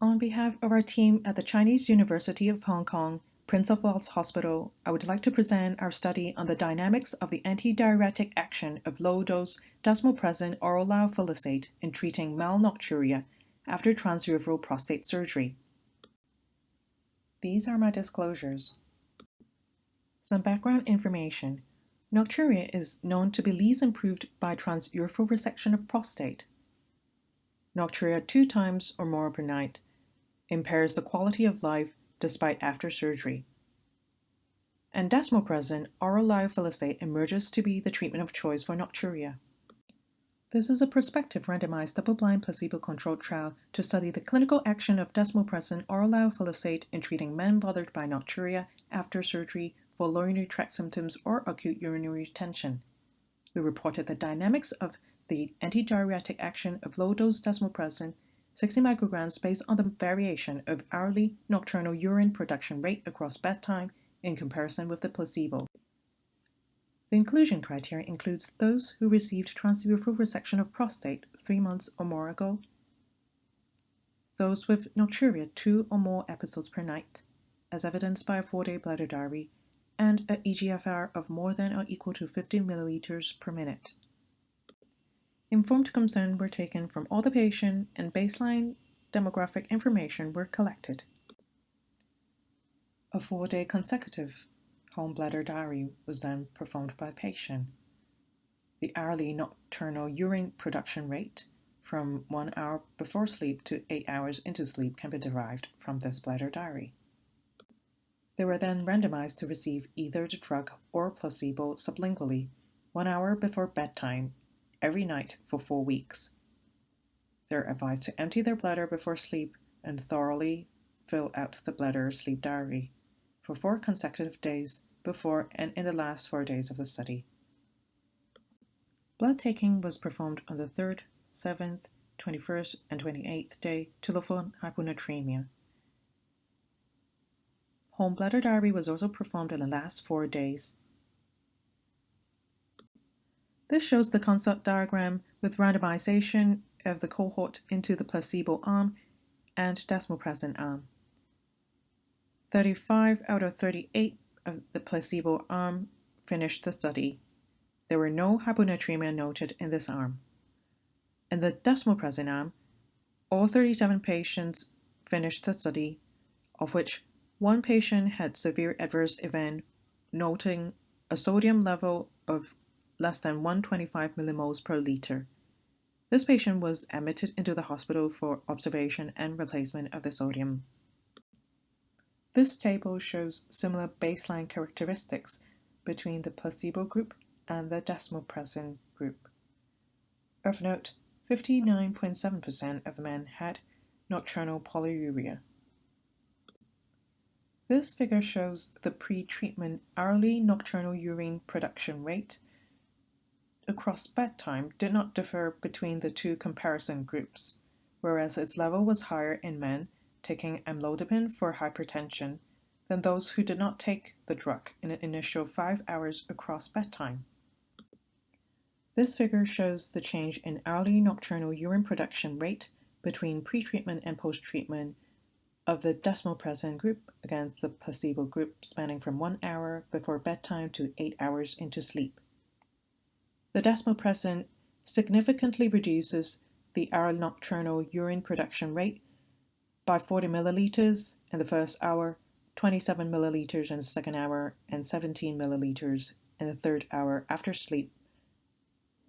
On behalf of our team at the Chinese University of Hong Kong, Prince of Wales Hospital, I would like to present our study on the dynamics of the anti-diuretic action of low-dose Desmopressin Oral Lyophilisate in treating male nocturia after transurethral prostate surgery. These are my disclosures. Some background information. Nocturia is known to be least improved by transurethral resection of prostate. Nocturia 2 times or more per night impairs the quality of life despite after surgery. And Desmopressin Oral Lyophilisate emerges to be the treatment of choice for nocturia. This is a prospective randomized double-blind placebo-controlled trial to study the clinical action of Desmopressin Oral Lyophilisate in treating men bothered by nocturia after surgery for urinary tract symptoms or acute urinary retention. We reported the dynamics of the anti-diuretic action of low-dose desmopressin 60 micrograms based on the variation of hourly nocturnal urine production rate across bedtime in comparison with the placebo. The inclusion criteria includes those who received transurethral resection of prostate 3 months or more ago, those with nocturia 2 or more episodes per night, as evidenced by a 4-day bladder diary, and an eGFR of more than or equal to 50 milliliters per minute. Informed consent were taken from all the patient and baseline demographic information were collected. A 4-day consecutive home bladder diary was then performed by the patient. The hourly nocturnal urine production rate from 1 hour before sleep to 8 hours into sleep can be derived from this bladder diary. They were then randomized to receive either the drug or placebo sublingually 1 hour before bedtime every night for 4 weeks. They're advised to empty their bladder before sleep and thoroughly fill out the bladder sleep diary for 4 consecutive days before and in the last 4 days of the study. Blood taking was performed on the 3rd, 7th, 21st, and 28th day to look for hyponatremia. Home bladder diary was also performed in the last 4 days. This shows the Consortium Diagram with randomization of the cohort into the placebo arm and desmopressin arm. 35 out of 38 of the placebo arm finished the study. There were no hyponatremia noted in this arm. In the desmopressin arm, all 37 patients finished the study, of which 1 patient had severe adverse event, noting a sodium level of less than 125 millimoles per liter. This patient was admitted into the hospital for observation and replacement of the sodium. This table shows similar baseline characteristics between the placebo group and the desmopressin group. Of note, 59.7% of the men had nocturnal polyuria. This figure shows the pre-treatment hourly nocturnal urine production rate across bedtime did not differ between the 2 comparison groups, whereas its level was higher in men taking amlodipine for hypertension than those who did not take the drug in an initial 5 hours across bedtime. This figure shows the change in hourly nocturnal urine production rate between pre-treatment and post-treatment of the desmopressin group against the placebo group spanning from 1 hour before bedtime to 8 hours into sleep. The desmopressin significantly reduces the hourly nocturnal urine production rate by 40 milliliters in the first hour, 27 milliliters in the second hour, and 17 milliliters in the third hour after sleep,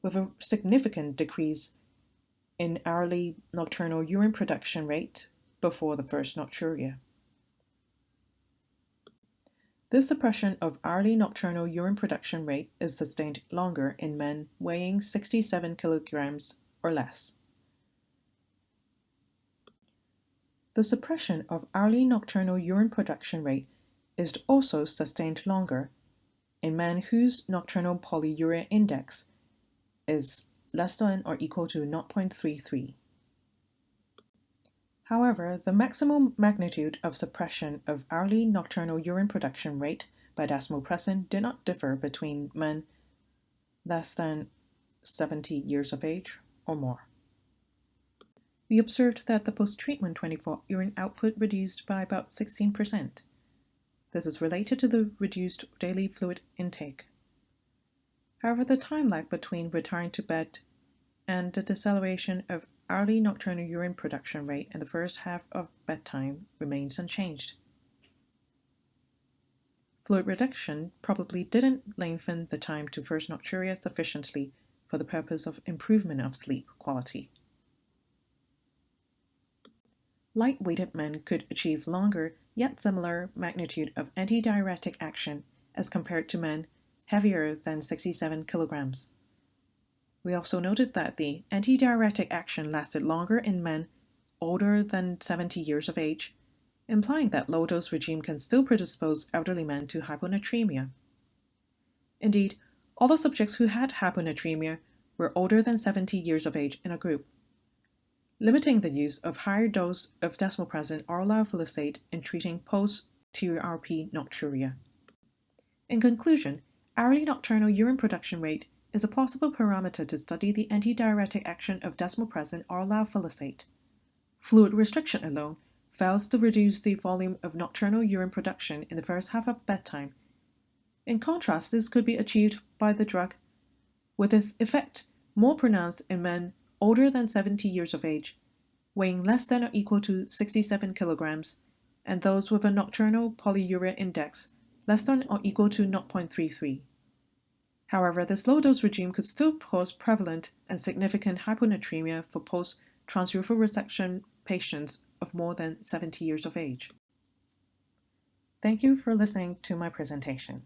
with a significant decrease in hourly nocturnal urine production rate before the first nocturia. This suppression of hourly nocturnal urine production rate is sustained longer in men weighing 67 kilograms or less. The suppression of hourly nocturnal urine production rate is also sustained longer in men whose nocturnal polyuria index is less than or equal to 0.33. However, the maximum magnitude of suppression of hourly nocturnal urine production rate by desmopressin did not differ between men less than 70 years of age or more. we observed that the post-treatment 24 urine output reduced by about 16%. This is related to the reduced daily fluid intake. However, the time lag between retiring to bed and the deceleration of hourly nocturnal urine production rate in the first half of bedtime remains unchanged. Fluid reduction probably didn't lengthen the time to first nocturia sufficiently for the purpose of improvement of sleep quality. Light-weighted men could achieve longer yet similar magnitude of anti-diuretic action as compared to men heavier than 67 kilograms. We also noted that the anti-diuretic action lasted longer in men older than 70 years of age, implying that low-dose regime can still predispose elderly men to hyponatremia. Indeed, all the subjects who had hyponatremia were older than 70 years of age in a group, limiting the use of higher dose of Desmopressin Oral Lyophilisate in treating post-TURP nocturia. In conclusion, hourly nocturnal urine production rate is a plausible parameter to study the anti-diuretic action of Desmopressin Oral Lyophilisate. Fluid restriction alone fails to reduce the volume of nocturnal urine production in the first half of bedtime. In contrast, this could be achieved by the drug, with its effect more pronounced in men older than 70 years of age, weighing less than or equal to 67 kilograms, and those with a nocturnal polyuria index less than or equal to 0.33. However, this low-dose regime could still cause prevalent and significant hyponatremia for post-transurethral resection patients of more than 70 years of age. Thank you for listening to my presentation.